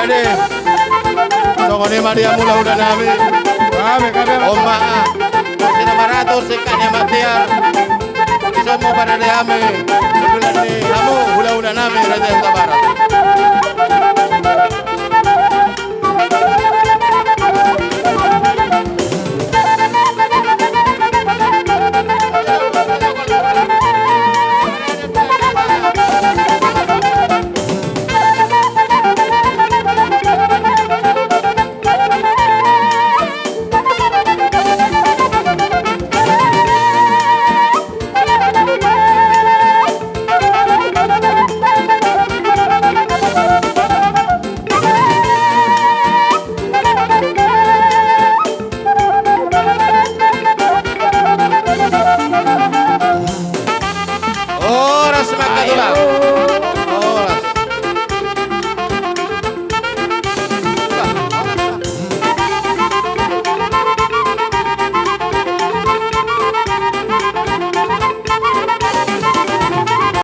deh. Sokone Maria mula udah nami. Kami. Oma. Sina maratos ikan yang matiar. Iso mo para de ame. Bulan ni kamu hula-hula nami Raja Barat.